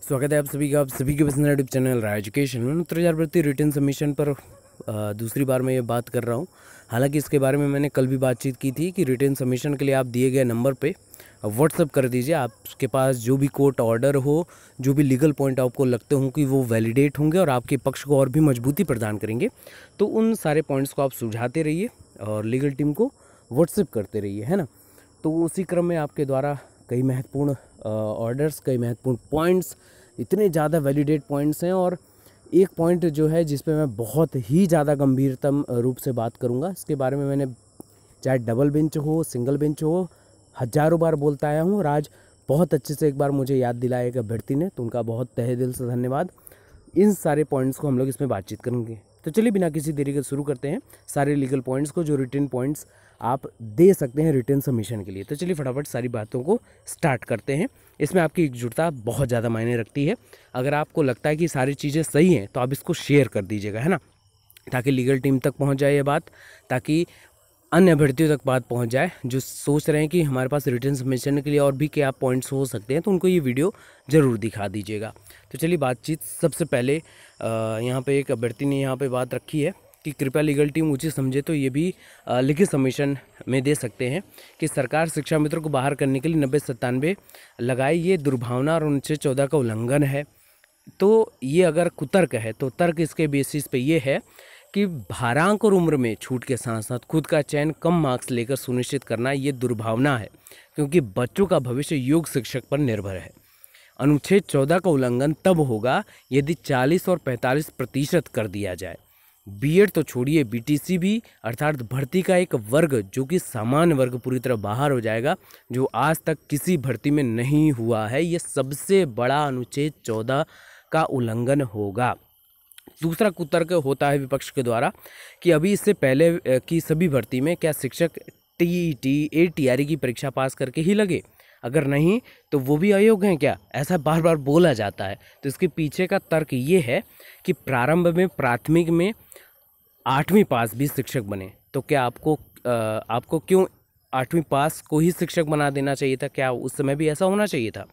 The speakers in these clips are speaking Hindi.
स्वागत है आप सभी के पसंद यूट्यूब चैनल राय एजुकेशन में। 2000 भर्ती रिटर्न सबमिशन पर दूसरी बार मैं ये बात कर रहा हूँ। हालांकि इसके बारे में मैंने कल भी बातचीत की थी कि रिटर्न सबमिशन के लिए आप दिए गए नंबर पे व्हाट्सअप कर दीजिए। आपके पास जो भी कोर्ट ऑर्डर हो, जो भी लीगल पॉइंट आपको लगते हों कि वो वैलिडेट होंगे और आपके पक्ष को और भी मजबूती प्रदान करेंगे, तो उन सारे पॉइंट्स को आप सुझाते रहिए और लीगल टीम को व्हाट्सअप करते रहिए, है ना। तो उसी क्रम में आपके द्वारा कई महत्वपूर्ण ऑर्डर्स, कई महत्वपूर्ण पॉइंट्स, इतने ज़्यादा वैलिडेट पॉइंट्स हैं। और एक पॉइंट जो है जिस पे मैं बहुत ही ज़्यादा गंभीरतम रूप से बात करूँगा, इसके बारे में मैंने चाहे डबल बेंच हो, सिंगल बेंच हो, हज़ारों बार बोलता आया हूँ और आज बहुत अच्छे से एक बार मुझे याद दिलाया एक अभ्यर्थी ने, तो उनका बहुत तहे दिल से धन्यवाद। इन सारे पॉइंट्स को हम लोग इसमें बातचीत करेंगे। तो चलिए बिना किसी देरी के शुरू करते हैं सारे लीगल पॉइंट्स को, जो रिटन पॉइंट्स आप दे सकते हैं रिटर्न सबमिशन के लिए। तो चलिए फटाफट सारी बातों को स्टार्ट करते हैं। इसमें आपकी एकजुटता बहुत ज़्यादा मायने रखती है। अगर आपको लगता है कि सारी चीज़ें सही हैं तो आप इसको शेयर कर दीजिएगा, है ना, ताकि लीगल टीम तक पहुंच जाए ये बात, ताकि अन्य अभ्यर्थियों तक बात पहुंच जाए जो सोच रहे हैं कि हमारे पास रिटर्न सबमिशन के लिए और भी क्या पॉइंट्स हो सकते हैं, तो उनको ये वीडियो ज़रूर दिखा दीजिएगा। तो चलिए बातचीत। सबसे पहले यहाँ पे एक अभ्यर्थी ने यहाँ पे बात रखी है कि कृपया लीगल टीम उचित समझे तो ये भी लिखित सबमिशन में दे सकते हैं कि सरकार शिक्षा मित्रों को बाहर करने के लिए 90-97 लगाए, ये दुर्भावना और अनुच्छेद 14 का उल्लंघन है। तो ये अगर कुतर्क है तो तर्क इसके बेसिस पे ये है कि भारांक और उम्र में छूट के साथ साथ खुद का चयन कम मार्क्स लेकर सुनिश्चित करना ये दुर्भावना है, क्योंकि बच्चों का भविष्य योग्य शिक्षक पर निर्भर है। अनुच्छेद 14 का उल्लंघन तब होगा यदि 40 और 45% कर दिया जाए। बीएड तो छोड़िए, बीटीसी भी अर्थात भर्ती का एक वर्ग जो कि सामान्य वर्ग पूरी तरह बाहर हो जाएगा, जो आज तक किसी भर्ती में नहीं हुआ है। ये सबसे बड़ा अनुच्छेद 14 का उल्लंघन होगा। दूसरा कुतर्क होता है विपक्ष के द्वारा कि अभी इससे पहले की सभी भर्ती में क्या शिक्षक टीईटी, एटीआरई की परीक्षा पास करके ही लगे? अगर नहीं तो वो भी अयोग्य हैं क्या? ऐसा बार बार बोला जाता है। तो इसके पीछे का तर्क ये है कि प्रारंभ में प्राथमिक में 8वीं पास भी शिक्षक बने, तो क्या आपको क्यों 8वीं पास को ही शिक्षक बना देना चाहिए था? क्या उस समय भी ऐसा होना चाहिए था?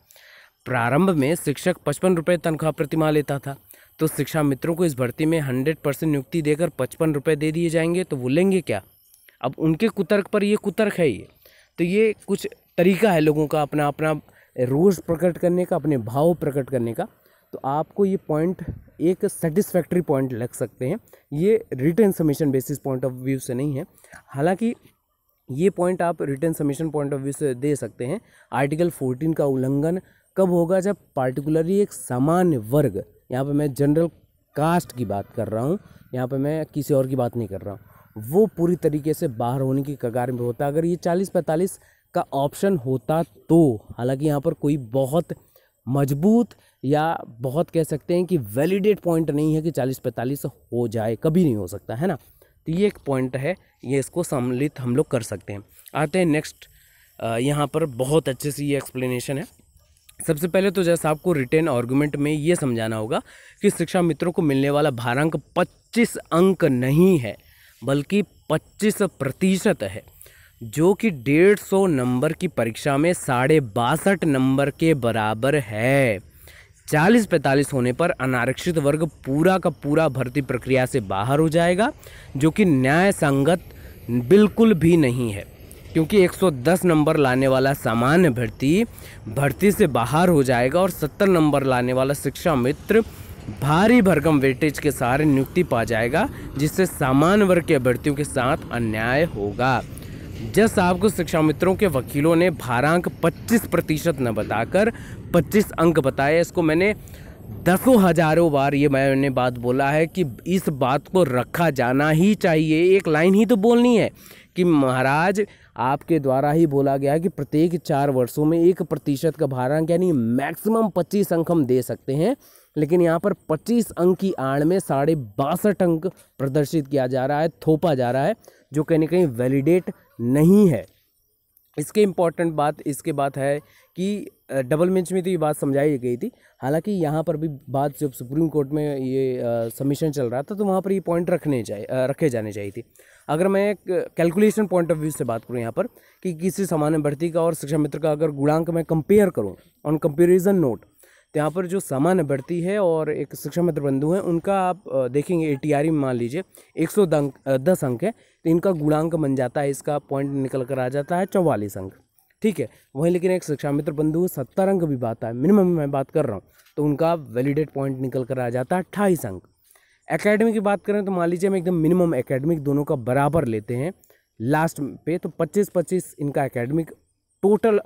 प्रारंभ में शिक्षक 55 रुपये तनख्वाह प्रतिमाह लेता था, तो शिक्षा मित्रों को इस भर्ती में 100% नियुक्ति देकर 55 रुपये दे दिए जाएंगे, तो वो लेंगे क्या? अब उनके कुतर्क पर ये कुतर्क है। ये तो ये कुछ तरीका है लोगों का अपना अपना रोष प्रकट करने का, अपने भाव प्रकट करने का। तो आपको ये पॉइंट एक सेटिस्फैक्ट्री पॉइंट लग सकते हैं, ये return submission basis point of view से नहीं है। हालांकि ये पॉइंट आप return submission point of view से दे सकते हैं। आर्टिकल 14 का उल्लंघन कब होगा? जब पार्टिकुलरली एक सामान्य वर्ग, यहाँ पे मैं जनरल कास्ट की बात कर रहा हूँ, यहाँ पे मैं किसी और की बात नहीं कर रहा हूँ, वो पूरी तरीके से बाहर होने की कगार में होता। अगर ये 40-45 का ऑप्शन होता तो, हालांकि यहाँ पर कोई बहुत मजबूत या बहुत कह सकते हैं कि वैलिडेट पॉइंट नहीं है कि 40-45 हो जाए, कभी नहीं हो सकता, है ना। तो ये एक पॉइंट है, ये इसको सम्मिलित हम लोग कर सकते हैं। आते हैं नेक्स्ट। यहाँ पर बहुत अच्छे से ये एक्सप्लेनेशन है। सबसे पहले तो जैसा आपको रिटेन आर्गुमेंट में ये समझाना होगा कि शिक्षा मित्रों को मिलने वाला भारांक 25 अंक नहीं है, बल्कि 25% है, जो कि 150 नंबर की परीक्षा में 62.5 नंबर के बराबर है। 40-45 होने पर अनारक्षित वर्ग पूरा का पूरा भर्ती प्रक्रिया से बाहर हो जाएगा, जो कि न्याय संगत बिल्कुल भी नहीं है, क्योंकि 110 नंबर लाने वाला सामान्य भर्ती से बाहर हो जाएगा और 70 नंबर लाने वाला शिक्षा मित्र भारी भरकम वेटेज के सहारे नियुक्ति पा जाएगा, जिससे सामान्य वर्ग के अभ्यर्थियों के साथ अन्याय होगा। जज साहब को शिक्षा मित्रों के वकीलों ने भारांक 25% न बताकर 25 अंक बताए। इसको मैंने दसों हजारों बार ये मैंने बात बोला है कि इस बात को रखा जाना ही चाहिए। एक लाइन ही तो बोलनी है कि महाराज आपके द्वारा ही बोला गया है कि प्रत्येक 4 वर्षों में 1% का भारांक यानी मैक्सिमम 25 अंक हम दे सकते हैं, लेकिन यहाँ पर 25 अंक की आड़ में 62.5 अंक प्रदर्शित किया जा रहा है, थोपा जा रहा है, जो कहीं ना कहीं वैलिडेट नहीं है। इसके इम्पॉर्टेंट बात इसके बात है कि डबल बेंच में तो ये बात समझाई गई थी। हालांकि यहाँ पर भी बात जब सुप्रीम कोर्ट में ये सबमिशन चल रहा था तो वहाँ पर ये पॉइंट रखे जाने चाहिए थी। अगर मैं कैलकुलेशन पॉइंट ऑफ व्यू से बात करूँ यहाँ पर कि किसी सामान्य भर्ती का और शिक्षा मित्र का अगर गुणांक मैं कंपेयर करूँ ऑन कंपेरिजन नोट, तो यहाँ पर जो सामान्य भर्ती है और एक शिक्षा मित्र बंधु है, उनका आप देखेंगे ATRE में मान लीजिए 110 अंक है, तो इनका गुणांक बन जाता है, इसका पॉइंट निकल कर आ जाता है 44 अंक, ठीक है। वहीं लेकिन एक शिक्षा मित्र बंधु 70 अंक भी पाता है, मिनिमम मैं बात कर रहा हूँ, तो उनका वैलिडेट पॉइंट निकल कर आ जाता है 28 अंक। एकेडमिक की बात करें तो मान लीजिए हम एकदम मिनिमम एकेडमिक दोनों का बराबर लेते हैं लास्ट पे, तो 25-25 इनका एकेडमिक टोटल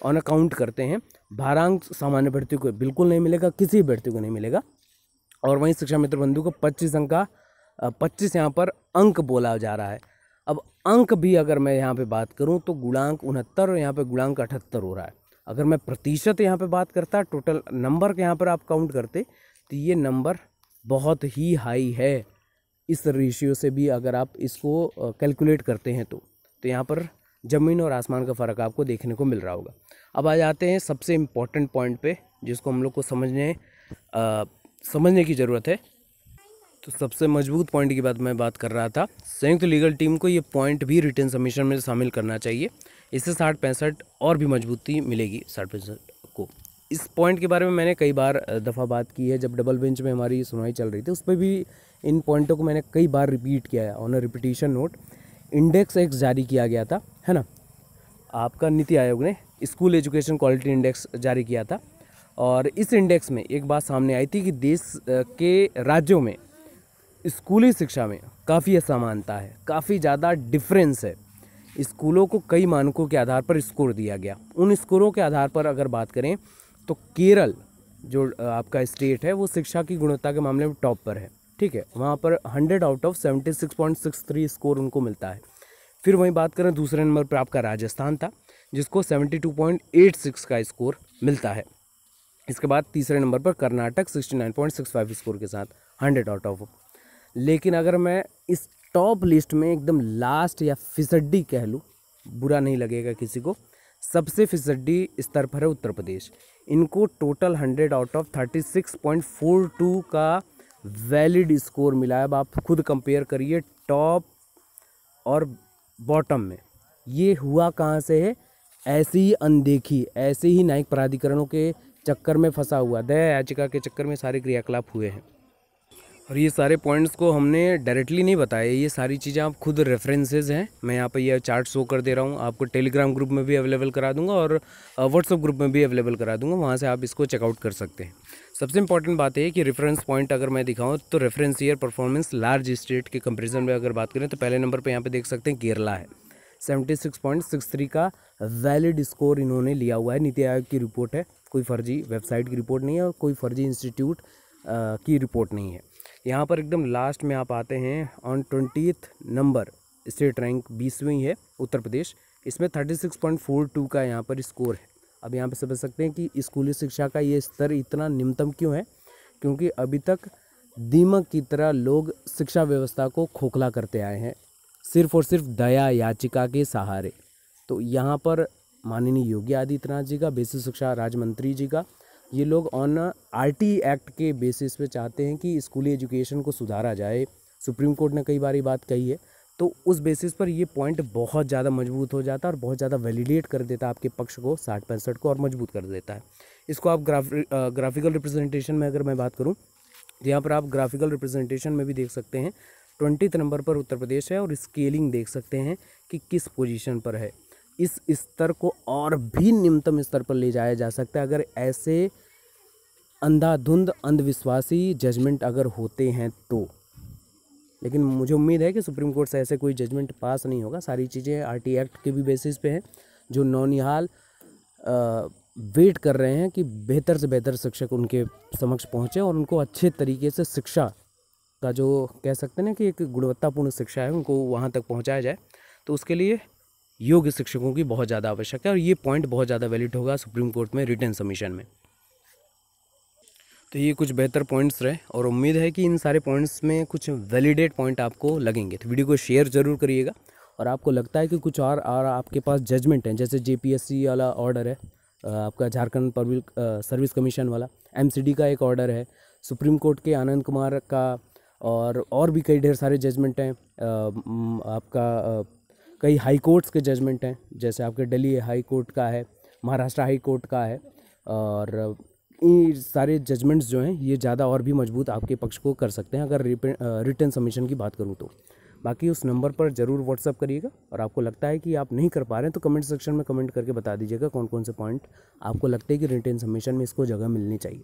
ऑन अकाउंट करते हैं। भारांक सामान्य भर्ती को बिल्कुल नहीं मिलेगा, किसी भर्ती को नहीं मिलेगा। और वहीं शिक्षा मित्र बंधु को 25 अंक का 25 यहाँ पर अंक बोला जा रहा है। अब अंक भी अगर मैं यहाँ पे बात करूँ तो गुणांक 69 और यहाँ पे गुणांक 78 हो रहा है। अगर मैं प्रतिशत यहाँ पे बात करता, टोटल नंबर के यहाँ पर आप काउंट करते, तो ये नंबर बहुत ही हाई है। इस रेशियो से भी अगर आप इसको कैलकुलेट करते हैं तो यहाँ पर ज़मीन और आसमान का फ़र्क आपको देखने को मिल रहा होगा। अब आ जाते हैं सबसे इम्पोर्टेंट पॉइंट पे, जिसको हम लोग को समझने की ज़रूरत है। तो सबसे मजबूत पॉइंट की मैं बात कर रहा था, संयुक्त लीगल टीम को ये पॉइंट भी रिटन सबमिशन में शामिल करना चाहिए। इससे 60-65 और भी मजबूती मिलेगी 60-65 को। इस पॉइंट के बारे में मैंने कई बार दफ़ा बात की है, जब डबल बेंच में हमारी सुनवाई चल रही थी, उस पर भी इन पॉइंटों को मैंने कई बार रिपीट किया है। On a repetition note, index act जारी किया गया था, है ना, आपका नीति आयोग ने स्कूल एजुकेशन क्वालिटी इंडेक्स जारी किया था। और इस इंडेक्स में एक बात सामने आई थी कि देश के राज्यों में स्कूली शिक्षा में काफ़ी असमानता है, काफ़ी ज़्यादा डिफरेंस है। स्कूलों को कई मानकों के आधार पर स्कोर दिया गया। उन स्कोरों के आधार पर अगर बात करें तो केरल जो आपका स्टेट है वो शिक्षा की गुणवत्ता के मामले में टॉप पर है, ठीक है। वहाँ पर 100 आउट ऑफ 76.63 स्कोर उनको मिलता है। फिर वहीं बात करें दूसरे नंबर पर आपका राजस्थान था, जिसको 72.86 का स्कोर मिलता है। इसके बाद तीसरे नंबर पर कर्नाटक 69.65 स्कोर के साथ 100 आउट ऑफ। लेकिन अगर मैं इस टॉप लिस्ट में एकदम लास्ट या फिसड्डी कह लूँ, बुरा नहीं लगेगा किसी को, सबसे फिसड्डी स्तर पर है उत्तर प्रदेश। इनको टोटल 100 आउट ऑफ 36.42 का वैलिड स्कोर मिला है। अब आप खुद कंपेयर करिए टॉप और बॉटम में। ये हुआ कहाँ से है? ऐसी ही अनदेखी, ऐसे ही न्यायिक प्राधिकरणों के चक्कर में फंसा हुआ, दया याचिका के चक्कर में सारे क्रियाकलाप हुए हैं। और ये सारे पॉइंट्स को हमने डायरेक्टली नहीं बताया, ये सारी चीज़ें आप खुद रेफरेंसेस हैं। मैं यहाँ पे ये चार्ट शो कर दे रहा हूँ, आपको टेलीग्राम ग्रुप में भी अवेलेबल करा दूंगा और व्हाट्सअप ग्रुप में भी अवेलेबल करा दूंगा, वहाँ से आप इसको चेकआउट कर सकते हैं। सबसे इंपॉर्टेंट बात है कि रेफरेंस पॉइंट अगर मैं दिखाऊँ तो reference year performance large state के कंपेरिजन में अगर बात करें तो पहले नंबर पर यहाँ पर देख सकते हैं केरला है, 76.63 का वैलिड स्कोर इन्होंने लिया हुआ है। नीति आयोग की रिपोर्ट है, कोई फर्जी वेबसाइट की रिपोर्ट नहीं है और कोई फर्जी इंस्टीट्यूट की रिपोर्ट नहीं है। यहाँ पर एकदम लास्ट में आप आते हैं, on 20th number state rank 20वीं है उत्तर प्रदेश, इसमें 36.42 का यहाँ पर स्कोर है। अब यहाँ पे समझ सकते हैं कि स्कूली शिक्षा का ये स्तर इतना निम्नतम क्यों है, क्योंकि अभी तक दीमक की तरह लोग शिक्षा व्यवस्था को खोखला करते आए हैं, सिर्फ और सिर्फ दया याचिका के सहारे। तो यहाँ पर माननीय योगी आदित्यनाथ जी का, बेसिक शिक्षा राज्य मंत्री जी का, ये लोग ऑन RT एक्ट के बेसिस पे चाहते हैं कि स्कूली एजुकेशन को सुधारा जाए। सुप्रीम कोर्ट ने कई बार ये बात कही है, तो उस बेसिस पर ये पॉइंट बहुत ज़्यादा मजबूत हो जाता है और बहुत ज़्यादा वैलिडेट कर देता है आपके पक्ष को, 60-65 को, और मजबूत कर देता है। इसको आप ग्राफिकल रिप्रेजेंटेशन में अगर मैं बात करूँ तो यहाँ पर आप ग्राफिकल रिप्रेजेंटेशन में भी देख सकते हैं 20th नंबर पर उत्तर प्रदेश है, और स्केलिंग देख सकते हैं कि किस पोजीशन पर है। इस स्तर को और भी निम्नतम स्तर पर ले जाया जा सकता है अगर ऐसे अंधाधुंध अंधविश्वासी जजमेंट अगर होते हैं तो। लेकिन मुझे उम्मीद है कि सुप्रीम कोर्ट से ऐसे कोई जजमेंट पास नहीं होगा। सारी चीज़ें RT एक्ट के भी बेसिस पे हैं, जो नौनिहाल वेट कर रहे हैं कि बेहतर से बेहतर शिक्षक उनके समक्ष पहुँचे और उनको अच्छे तरीके से शिक्षा का, जो कह सकते हैं ना कि एक गुणवत्तापूर्ण शिक्षा है, उनको वहाँ तक पहुँचाया जाए। तो उसके लिए योग्य शिक्षकों की बहुत ज़्यादा आवश्यकता है और ये पॉइंट बहुत ज़्यादा वैलिड होगा सुप्रीम कोर्ट में रिटन सबमिशन में। तो ये कुछ बेहतर पॉइंट्स रहे और उम्मीद है कि इन सारे पॉइंट्स में कुछ वैलिडेट पॉइंट आपको लगेंगे। तो वीडियो को शेयर ज़रूर करिएगा, और आपको लगता है कि कुछ और आपके पास जजमेंट हैं, जैसे JPSC वाला ऑर्डर है, आपका झारखंड पब्लिक सर्विस कमीशन वाला, MCD का एक ऑर्डर है, सुप्रीम कोर्ट के आनंद कुमार का, और भी कई ढेर सारे जजमेंट हैं, आपका कई हाई कोर्ट्स के जजमेंट हैं, जैसे आपके दिल्ली हाई कोर्ट का है, महाराष्ट्र हाई कोर्ट का है, और ये सारे जजमेंट्स जो हैं ये ज़्यादा और भी मजबूत आपके पक्ष को कर सकते हैं अगर रिटर्न सबमिशन की बात करूँ तो। बाकी उस नंबर पर ज़रूर व्हाट्सअप करिएगा, और आपको लगता है कि आप नहीं कर पा रहे हैं तो कमेंट सेक्शन में कमेंट करके बता दीजिएगा कौन कौन से पॉइंट आपको लगते हैं कि रिटर्न सबमिशन में इसको जगह मिलनी चाहिए।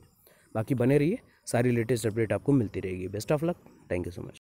बाकी बने रहिए, सारी लेटेस्ट अपडेट आपको मिलती रहेगी। Best of luck, thank you so much.